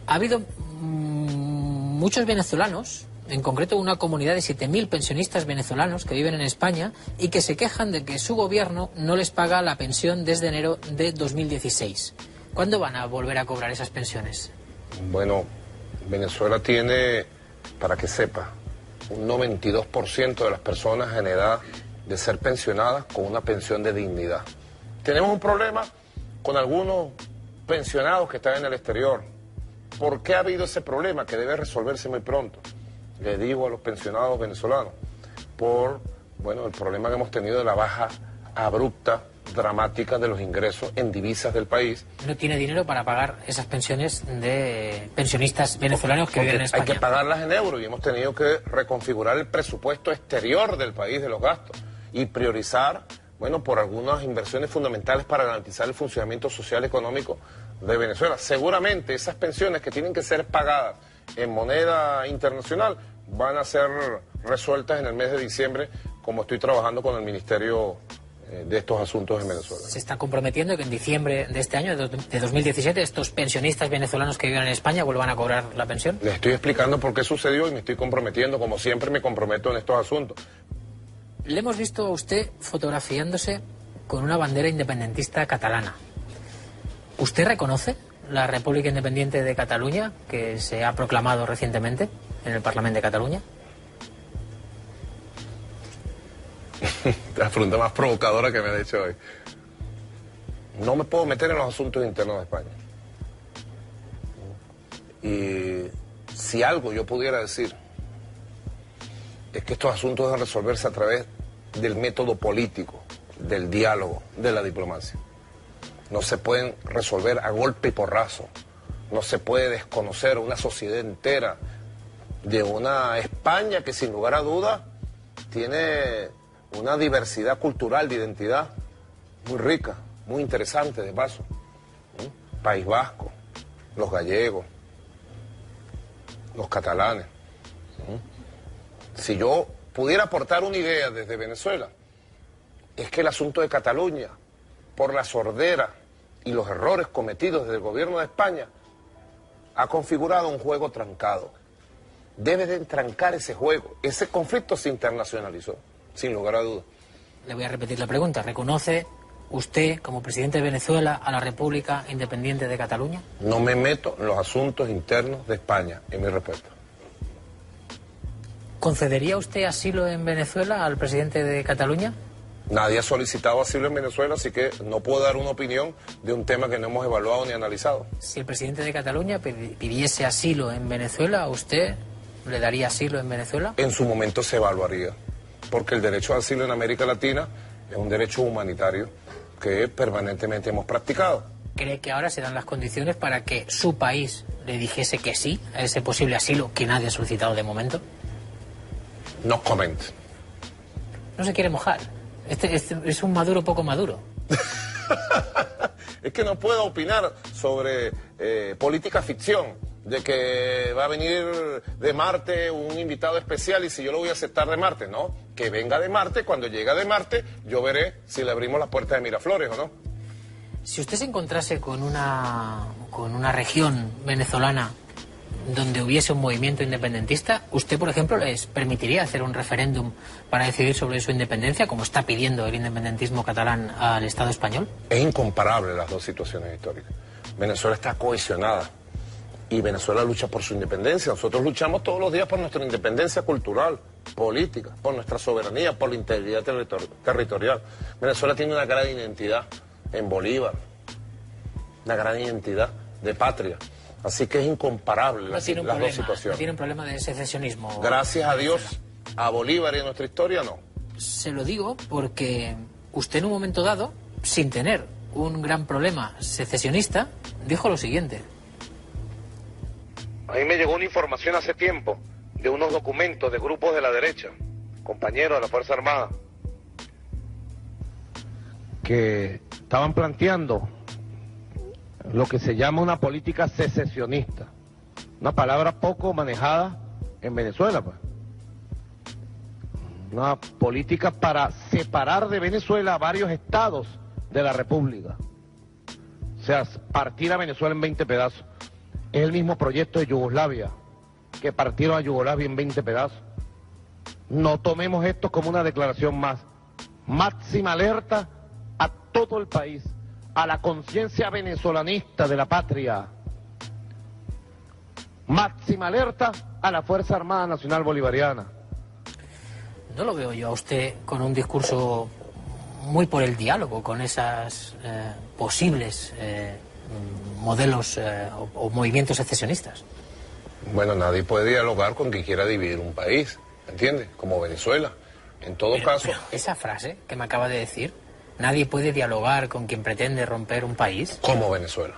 Ha habido muchos venezolanos, en concreto una comunidad de 7.000 pensionistas venezolanos que viven en España y que se quejan de que su gobierno no les paga la pensión desde enero de 2016. ¿Cuándo van a volver a cobrar esas pensiones? Bueno, Venezuela tiene, para que sepa, un 92% de las personas en edad de ser pensionadas con una pensión de dignidad. Tenemos un problema con algunos pensionados que están en el exterior. ¿Por qué ha habido ese problema que debe resolverse muy pronto? Le digo a los pensionados venezolanos, por el problema que hemos tenido de la baja abrupta, dramática de los ingresos en divisas del país. No tiene dinero para pagar esas pensiones de pensionistas venezolanos que viven en España. Hay que pagarlas en euros y hemos tenido que reconfigurar el presupuesto exterior del país de los gastos y priorizar, por algunas inversiones fundamentales para garantizar el funcionamiento social y económico de Venezuela. Seguramente esas pensiones que tienen que ser pagadas en moneda internacional van a ser resueltas en el mes de diciembre, como estoy trabajando con el Ministerio de estos asuntos en Venezuela. Se está comprometiendo que en diciembre de este año, de 2017, estos pensionistas venezolanos que viven en España vuelvan a cobrar la pensión. Les estoy explicando por qué sucedió y me estoy comprometiendo, como siempre me comprometo en estos asuntos. Le hemos visto a usted fotografiándose con una bandera independentista catalana. ¿Usted reconoce la República Independiente de Cataluña, que se ha proclamado recientemente en el Parlamento de Cataluña? La pregunta más provocadora que me ha hecho hoy. No me puedo meter en los asuntos internos de España. Y si algo yo pudiera decir es que estos asuntos deben resolverse a través del método político, del diálogo, de la diplomacia. No se pueden resolver a golpe y porrazo. No se puede desconocer una sociedad entera de una España que sin lugar a dudas tiene una diversidad cultural de identidad muy rica, muy interesante de paso. País Vasco, los gallegos, los catalanes. Si yo pudiera aportar una idea desde Venezuela, es que el asunto de Cataluña, por la sordera y los errores cometidos desde el gobierno de España, ha configurado un juego trancado. Debe de entrancar ese juego. Ese conflicto se internacionalizó, sin lugar a dudas. Le voy a repetir la pregunta. ¿Reconoce usted, como presidente de Venezuela, a la República Independiente de Cataluña? No me meto en los asuntos internos de España, en mi respeto. ¿Concedería usted asilo en Venezuela al presidente de Cataluña? Nadie ha solicitado asilo en Venezuela, así que no puedo dar una opinión de un tema que no hemos evaluado ni analizado. Si el presidente de Cataluña pidiese asilo en Venezuela, ¿a usted le daría asilo en Venezuela? En su momento se evaluaría, porque el derecho a asilo en América Latina es un derecho humanitario que permanentemente hemos practicado. ¿Cree que ahora se dan las condiciones para que su país le dijese que sí a ese posible asilo que nadie ha solicitado de momento? No comento. No se quiere mojar. Este es un Maduro poco maduro. Es que no puedo opinar sobre política ficción, de que va a venir de Marte un invitado especial y si yo lo voy a aceptar de Marte. No, que venga de Marte, cuando llega de Marte yo veré si le abrimos las puertas de Miraflores o no. Si usted se encontrase con una región venezolana donde hubiese un movimiento independentista, ¿usted, por ejemplo, les permitiría hacer un referéndum para decidir sobre su independencia, como está pidiendo el independentismo catalán al Estado español? Es incomparable las dos situaciones históricas. Venezuela está cohesionada y Venezuela lucha por su independencia. Nosotros luchamos todos los días por nuestra independencia cultural, política, por nuestra soberanía, por la integridad territorial. Venezuela tiene una gran identidad en Bolívar, una gran identidad de patria. Así que es incomparable las dos situaciones. No tiene un problema de secesionismo. Gracias a Dios, a Bolívar y a nuestra historia no. Se lo digo porque usted en un momento dado, sin tener un gran problema secesionista, dijo lo siguiente. A mí me llegó una información hace tiempo de unos documentos de grupos de la derecha, compañeros de la Fuerza Armada, que estaban planteando lo que se llama una política secesionista, una palabra poco manejada en Venezuela, pues. una política para separar de Venezuela a varios estados de la República. O sea, partir a Venezuela en 20 pedazos. Es el mismo proyecto de Yugoslavia, que partieron a Yugoslavia en 20 pedazos. No tomemos esto como una declaración más. Máxima alerta a todo el país, a la conciencia venezolanista de la patria. Máxima alerta a la Fuerza Armada Nacional Bolivariana. No lo veo yo a usted con un discurso muy por el diálogo, con esas posibles modelos o movimientos secesionistas. Bueno, nadie puede dialogar con quien quiera dividir un país, ¿entiendes? Como Venezuela. En todo caso... Pero esa frase que me acaba de decir, nadie puede dialogar con quien pretende romper un país. Como Venezuela.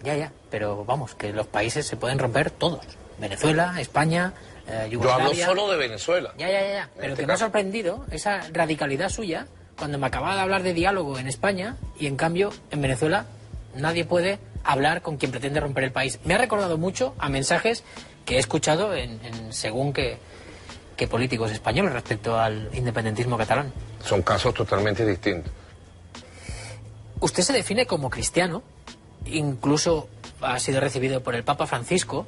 Ya, pero vamos, que los países se pueden romper todos. Venezuela, España, Yugoslavia... Yo hablo solo de Venezuela. Ya. Pero que me ha sorprendido esa radicalidad suya cuando me acababa de hablar de diálogo en España y en cambio en Venezuela nadie puede hablar con quien pretende romper el país. Me ha recordado mucho a mensajes que he escuchado en según qué políticos españoles respecto al independentismo catalán. Son casos totalmente distintos. Usted se define como cristiano, incluso ha sido recibido por el Papa Francisco.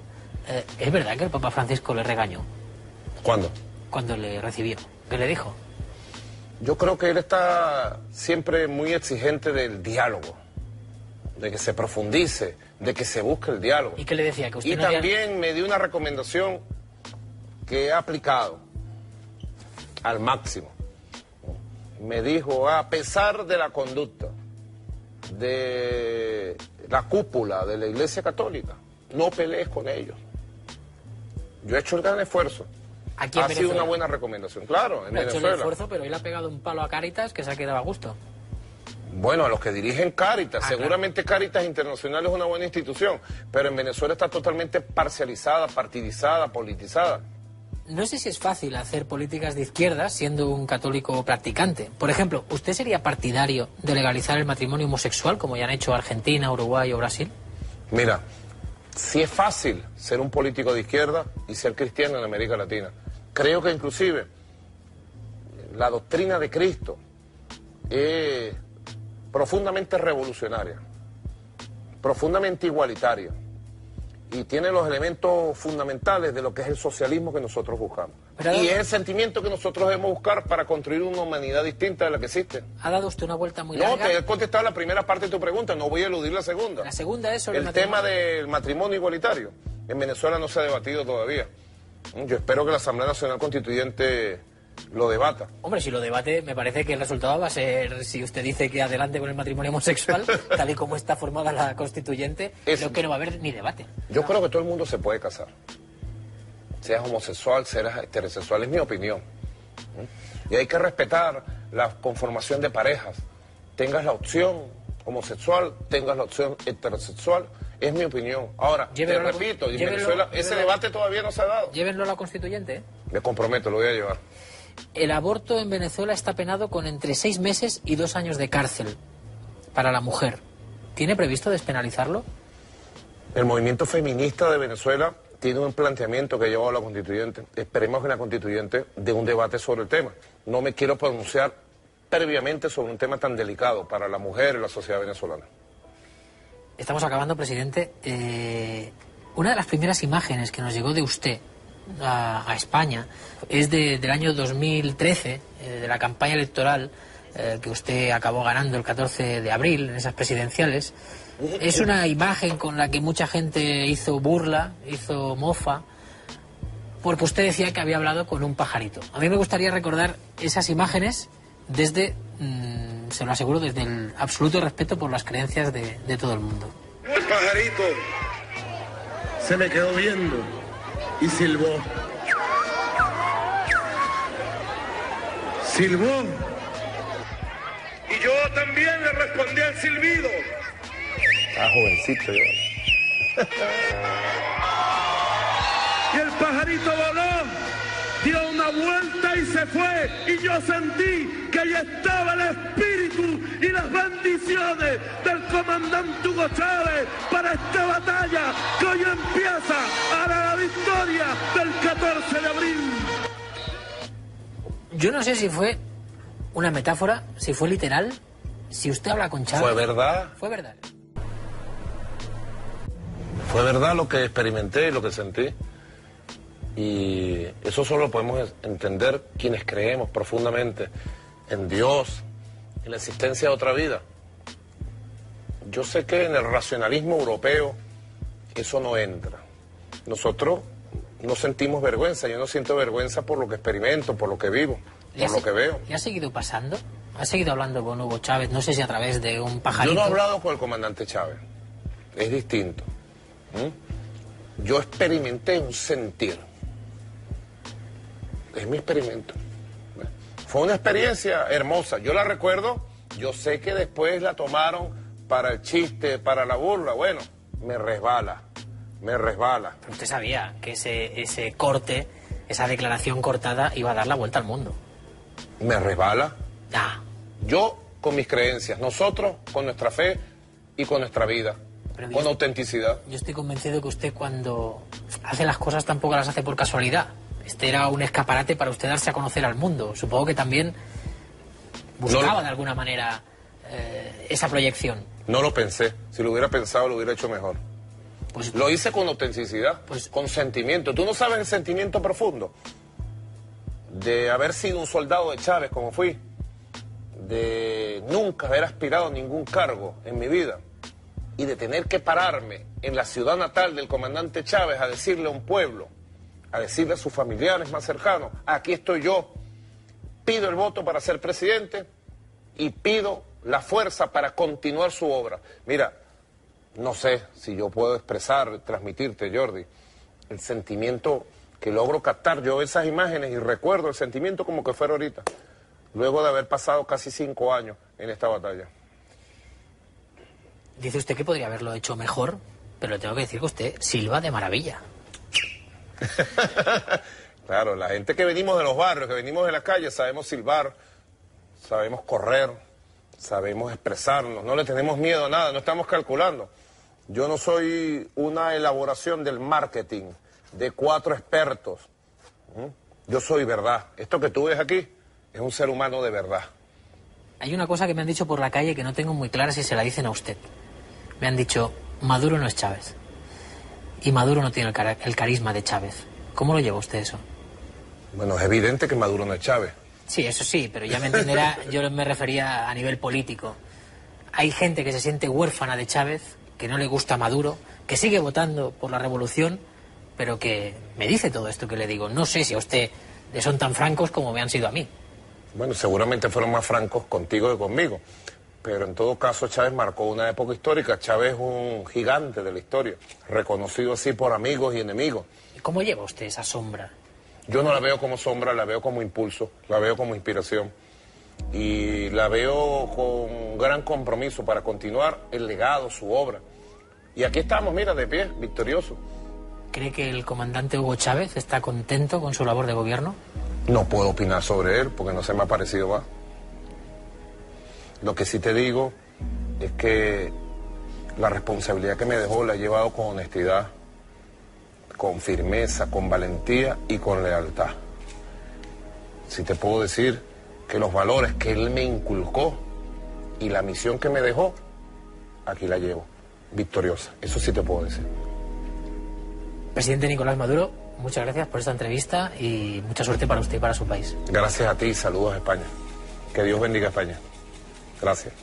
¿Es verdad que el Papa Francisco le regañó? ¿Cuándo? Cuando le recibió. ¿Qué le dijo? Yo creo que él está siempre muy exigente del diálogo, de que se profundice, de que se busque el diálogo. ¿Y qué le decía? Que usted y no también me dio una recomendación que he aplicado al máximo. Me dijo, a pesar de la conducta de la cúpula de la Iglesia Católica, no pelees con ellos. Yo he hecho el gran esfuerzo. Aquí en ha Venezuela. sido una buena recomendación, claro, en No ha hecho Venezuela. el esfuerzo, pero él ha pegado un palo a Cáritas que se ha quedado a gusto. Bueno, a los que dirigen Cáritas, seguramente Cáritas Internacional es una buena institución, pero en Venezuela está totalmente parcializada, partidizada, politizada. No sé si es fácil hacer políticas de izquierda siendo un católico practicante. Por ejemplo, ¿usted sería partidario de legalizar el matrimonio homosexual como ya han hecho Argentina, Uruguay o Brasil? Mira, sí es fácil ser un político de izquierda y ser cristiano en América Latina. Creo que inclusive la doctrina de Cristo es profundamente revolucionaria, profundamente igualitaria y tiene los elementos fundamentales de lo que es el socialismo que nosotros buscamos. Y es el sentimiento que nosotros debemos buscar para construir una humanidad distinta de la que existe. Ha dado usted una vuelta muy No, larga. te he contestado la primera parte de tu pregunta, no voy a eludir la segunda. La segunda es sobre el tema del matrimonio igualitario. En Venezuela no se ha debatido todavía. Yo espero que la Asamblea Nacional Constituyente lo debata. Hombre, si lo debate, me parece que el resultado va a ser, si usted dice que adelante con el matrimonio homosexual, tal y como está formada la constituyente, creo que no va a haber ni debate. Yo creo que todo el mundo se puede casar. Seas homosexual, seas heterosexual, es mi opinión. Y hay que respetar la conformación de parejas. Tengas la opción homosexual, tengas la opción heterosexual, es mi opinión. Ahora, te repito, en Venezuela ese debate todavía no se ha dado. Llévenlo a la constituyente, ¿eh? Me comprometo, lo voy a llevar. El aborto en Venezuela está penado con entre 6 meses y 2 años de cárcel para la mujer. ¿Tiene previsto despenalizarlo? El movimiento feminista de Venezuela tiene un planteamiento que ha llevado a la constituyente. Esperemos que la constituyente dé un debate sobre el tema. No me quiero pronunciar previamente sobre un tema tan delicado para la mujer y la sociedad venezolana. Estamos acabando, presidente. Una de las primeras imágenes que nos llegó de usted a España es del año 2013, de la campaña electoral que usted acabó ganando el 14 de abril en esas presidenciales. Es una imagen con la que mucha gente hizo burla, hizo mofa, porque usted decía que había hablado con un pajarito. A mí me gustaría recordar esas imágenes desde, se lo aseguro, desde el absoluto respeto por las creencias de todo el mundo. El pajarito se me quedó viendo y silbó. Silbó. Y yo también le respondí al silbido. Ah, jovencito yo. Y el pajarito voló, dio una vuelta y se fue. Y yo sentí que ahí estaba el espíritu y las bendiciones del comandante Hugo Chávez para esta batalla que hoy empieza a la victoria del 14 de abril. Yo no sé si fue una metáfora, si fue literal, si usted habla con Chávez... ¿Fue verdad? Fue verdad. Fue verdad lo que experimenté y lo que sentí. Y eso solo podemos entender quienes creemos profundamente en Dios, en la existencia de otra vida. Yo sé que en el racionalismo europeo eso no entra. Nosotros no sentimos vergüenza, yo no siento vergüenza por lo que experimento, por lo que vivo, por lo que veo. ¿Le ha seguido pasando? ¿Ha seguido hablando con Hugo Chávez? No sé si a través de un pajarito. Yo no he hablado con el comandante Chávez, es distinto. Yo experimenté un sentir. Es mi experimento. Fue una experiencia hermosa. Yo la recuerdo, yo sé que después la tomaron para el chiste, para la burla. Bueno, me resbala. Pero usted sabía que ese corte, esa declaración cortada iba a dar la vuelta al mundo. Me resbala. Ah. Yo con mis creencias, nosotros con nuestra fe y con nuestra vida, con autenticidad. Yo estoy convencido que usted cuando hace las cosas tampoco las hace por casualidad. Este era un escaparate para usted darse a conocer al mundo. Supongo que también buscaba de alguna manera esa proyección. No lo pensé. Si lo hubiera pensado, lo hubiera hecho mejor. Pues, lo hice con autenticidad, con sentimiento. ¿Tú no sabes el sentimiento profundo de haber sido un soldado de Chávez como fui? De nunca haber aspirado a ningún cargo en mi vida y de tener que pararme en la ciudad natal del comandante Chávez a decirle a un pueblo, a decirle a sus familiares más cercanos, aquí estoy yo, pido el voto para ser presidente y pido la fuerza para continuar su obra. Mira, no sé si yo puedo expresar, transmitirte, Jordi, el sentimiento que logro captar. Yo veo esas imágenes y recuerdo el sentimiento como que fuera ahorita, luego de haber pasado casi 5 años en esta batalla. Dice usted que podría haberlo hecho mejor, pero le tengo que decir que usted silba de maravilla. Claro, la gente que venimos de los barrios, que venimos de la calle, sabemos silbar, sabemos correr, sabemos expresarnos, no le tenemos miedo a nada, no estamos calculando. Yo no soy una elaboración del marketing de 4 expertos. Yo soy verdad. Esto que tú ves aquí es un ser humano de verdad. Hay una cosa que me han dicho por la calle que no tengo muy clara si se la dicen a usted. Me han dicho, Maduro no es Chávez. Y Maduro no tiene el carisma de Chávez. ¿Cómo lo lleva usted eso? Bueno, es evidente que Maduro no es Chávez. Sí, eso sí, pero ya me entenderá, yo me refería a nivel político. Hay gente que se siente huérfana de Chávez, que no le gusta Maduro, que sigue votando por la revolución, pero que me dice todo esto que le digo. No sé si a usted le son tan francos como me han sido a mí. Bueno, seguramente fueron más francos contigo que conmigo, pero en todo caso Chávez marcó una época histórica. Chávez es un gigante de la historia, reconocido así por amigos y enemigos. ¿Y cómo lleva usted esa sombra? Yo no la veo como sombra, la veo como impulso, la veo como inspiración y la veo con gran compromiso para continuar el legado, su obra. Y aquí estamos, mira, de pie, victorioso. ¿Cree que el comandante Hugo Chávez está contento con su labor de gobierno? No puedo opinar sobre él porque no se me ha parecido más. Lo que sí te digo es que la responsabilidad que me dejó la he llevado con honestidad, con firmeza, con valentía y con lealtad. Sí te puedo decir que los valores que él me inculcó y la misión que me dejó, aquí la llevo, victoriosa. Eso sí te puedo decir. Presidente Nicolás Maduro, muchas gracias por esta entrevista y mucha suerte para usted y para su país. Gracias a ti y saludos a España. Que Dios bendiga a España. Gracias.